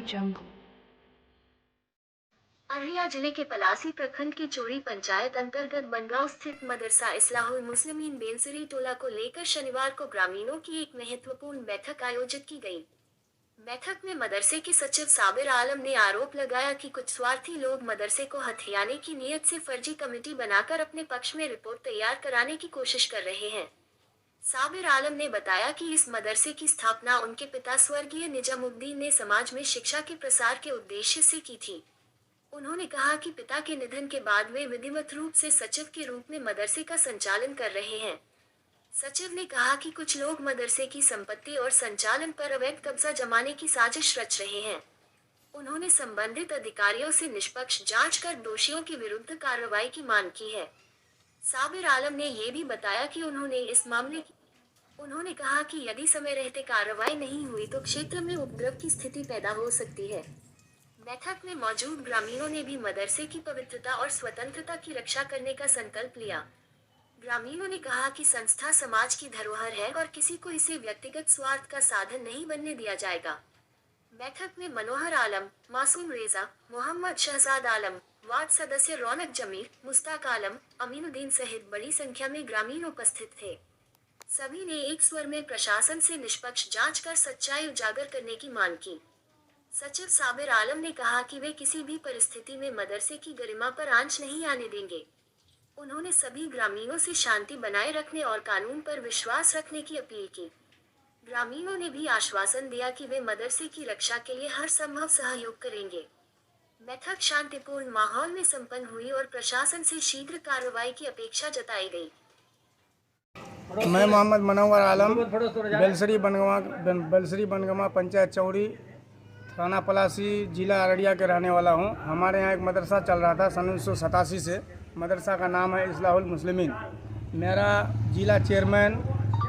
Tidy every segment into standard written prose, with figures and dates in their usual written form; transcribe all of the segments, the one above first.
jungle। Araria जिले के पलासी प्रखंड की चोरी पंचायत अंतर्गत बनगांव स्थित मदरसा इस्लाहुल मुस्लिमीन बेलसरी टोला को लेकर शनिवार को ग्रामीणों की एक महत्वपूर्ण बैठक आयोजित की गई। बैठक में मदरसे के सचिव साबिर आलम ने आरोप लगाया कि कुछ स्वार्थी लोग मदरसे को हथियाने की नीयत से फर्जी कमेटी बनाकर अपने पक्ष में रिपोर्ट तैयार कराने की कोशिश कर रहे हैं। साबिर आलम ने बताया कि इस मदरसे की स्थापना उनके पिता स्वर्गीय निजामुद्दीन ने समाज में शिक्षा के प्रसार के उद्देश्य से की थी। उन्होंने कहा कि पिता के निधन के बाद वे विधिवत रूप से सचिव के रूप में मदरसे का संचालन कर रहे हैं। सचिव ने कहा कि कुछ लोग मदरसे की संपत्ति और संचालन पर अवैध कब्जा जमाने की साजिश रच रहे हैं। उन्होंने संबंधित अधिकारियों से निष्पक्ष जांच कर दोषियों के विरुद्ध कार्रवाई की मांग की है। साबिर आलम ने ये भी बताया कि उन्होंने कहा कि यदि समय रहते कार्रवाई नहीं हुई तो क्षेत्र में उपद्रव की स्थिति पैदा हो सकती है। बैठक में मौजूद ग्रामीणों ने भी मदरसे की पवित्रता और स्वतंत्रता की रक्षा करने का संकल्प लिया। ग्रामीणों ने कहा कि संस्था समाज की धरोहर है और किसी को इसे व्यक्तिगत स्वार्थ का साधन नहीं बनने दिया जाएगा। बैठक में मनोहर आलम, मासूम रेजा, मोहम्मद शहजाद आलम, वार्ड सदस्य रौनक जमीर, मुस्ताक आलम, अमीनुद्दीन सहित बड़ी संख्या में ग्रामीण उपस्थित थे। सभी ने एक स्वर में प्रशासन से निष्पक्ष जांच कर सच्चाई उजागर करने की मांग की। सचिव साबिर आलम ने कहा कि वे किसी भी परिस्थिति में मदरसे की गरिमा पर आंच नहीं आने देंगे। उन्होंने सभी ग्रामीणों से शांति बनाए रखने और कानून पर विश्वास रखने की अपील की। ग्रामीणों ने भी आश्वासन दिया कि वे मदरसे की रक्षा के लिए हर संभव सहयोग करेंगे। बैठक शांतिपूर्ण माहौल में संपन्न हुई और प्रशासन से शीघ्र कार्रवाई की अपेक्षा जताई गई। मैं मोहम्मद मनोहर आलम बेलसरी बनगमा पंचायत चौड़ी थाना पलासी जिला अररिया के रहने वाला हूं। हमारे यहाँ एक मदरसा चल रहा था सन 1987 से। मदरसा का नाम है इस्लाहुल मुस्लिमीन। मेरा जिला चेयरमैन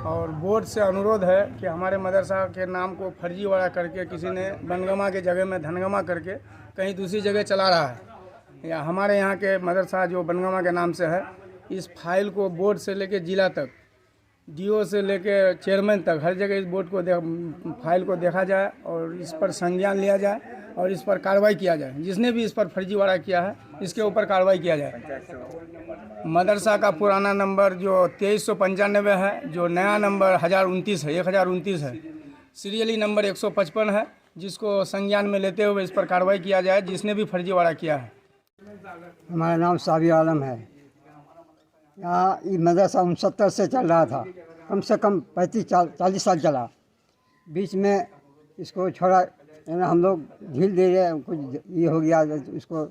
और बोर्ड से अनुरोध है कि हमारे मदरसा के नाम को फर्जीवाड़ा करके किसी ने बनगमा के जगह में धनगमा करके कहीं दूसरी जगह चला रहा है। या हमारे यहाँ के मदरसा जो बनगमा के नाम से है, इस फाइल को बोर्ड से लेकर जिला तक, डीओ से लेके चेयरमैन तक हर जगह इस बोर्ड को फाइल को देखा जाए और इस पर संज्ञान लिया जाए और इस पर कार्रवाई किया जाए। जिसने भी इस पर फर्जीवाड़ा किया है इसके ऊपर कार्रवाई किया जाए। मदरसा का पुराना नंबर जो 2395 है, जो नया नंबर 1029 है, सीरियली नंबर 155 है, जिसको संज्ञान में लेते हुए इस पर कार्रवाई किया जाए जिसने भी फर्जीवाड़ा किया है। हमारा नाम साबिर आलम है। यहाँ ये मदरसा 69 से चल रहा था, कम से कम 35-40 साल चला। बीच में इसको छोड़ा, हम लोग ढील दे रहे, कुछ ये हो गया, इसको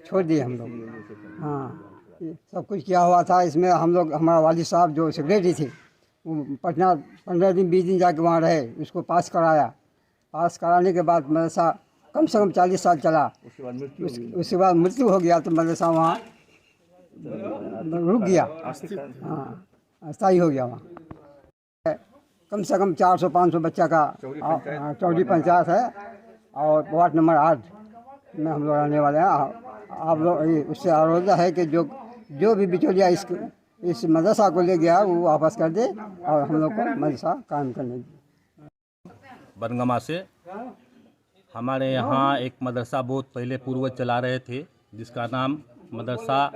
छोड़ दिए हम लोग। हाँ, सब कुछ किया हुआ था इसमें। हम लोग, हमारा वालिद साहब जो सेक्रेटरी थे, वो पटना 15 दिन 20 दिन जाके वहाँ रहे, उसको पास कराया। पास कराने के बाद मदरसा कम से कम 40 साल चला। उसके बाद मृत्यु हो गया तो मदरसा वहाँ रुक गया। हाँ, अस्थायी हो गया वहाँ। कम से कम 400-500 बच्चा का चौड़ी पंचायत है और वार्ड नंबर 8 में हम लोग रहने वाले हैं। आप लोग उससे अनुरोध है कि जो भी बिचौलिया इस मदरसा को ले गया वो वापस कर दे और हम लोग को मदरसा कायम करने दे। बनगमा से हमारे यहाँ एक मदरसा बहुत पहले पूर्वज चला रहे थे, जिसका नाम मदरसा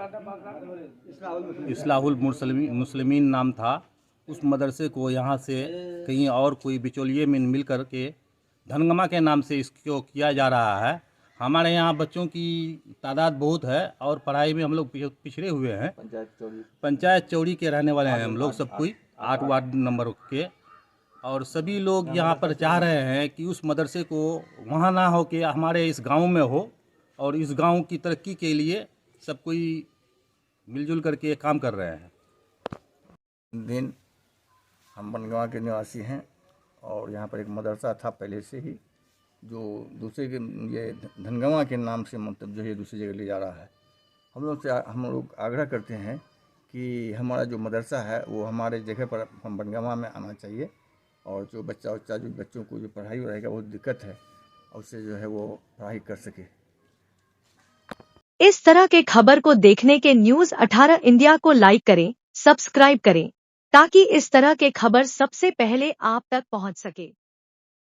इस्लाहुल मुस्लिमीन नाम था। उस मदरसे को यहाँ से कहीं और कोई बिचौलिए में मिल कर के धनगमा के नाम से इसको किया जा रहा है। हमारे यहाँ बच्चों की तादाद बहुत है और पढ़ाई में हम लोग पिछड़े हुए हैं। पंचायत चौड़ी के रहने वाले हैं हम लोग, सब कोई 8 वार्ड नंबर के। और सभी लोग यहाँ पर चाह रहे हैं कि उस मदरसे को वहाँ ना हो के हमारे इस गांव में हो और इस गांव की तरक्की के लिए सब कोई मिलजुल करके काम कर रहे हैं। दिन हम बनगवा के निवासी हैं और यहाँ पर एक मदरसा था पहले से ही, जो दूसरे के ये धनगवा के नाम से मतलब जो है दूसरी जगह ले जा रहा है। हम लोग आग्रह करते हैं कि हमारा जो मदरसा है वो हमारे जगह पर हम बनगवा में आना चाहिए और जो बच्चों को जो पढ़ाई रहेगा बहुत दिक्कत है और उससे जो है वो पढ़ाई कर सके। इस तरह के खबर को देखने के न्यूज़ 18 इंडिया को लाइक करें, सब्सक्राइब करें, ताकि इस तरह के खबर सबसे पहले आप तक पहुंच सके।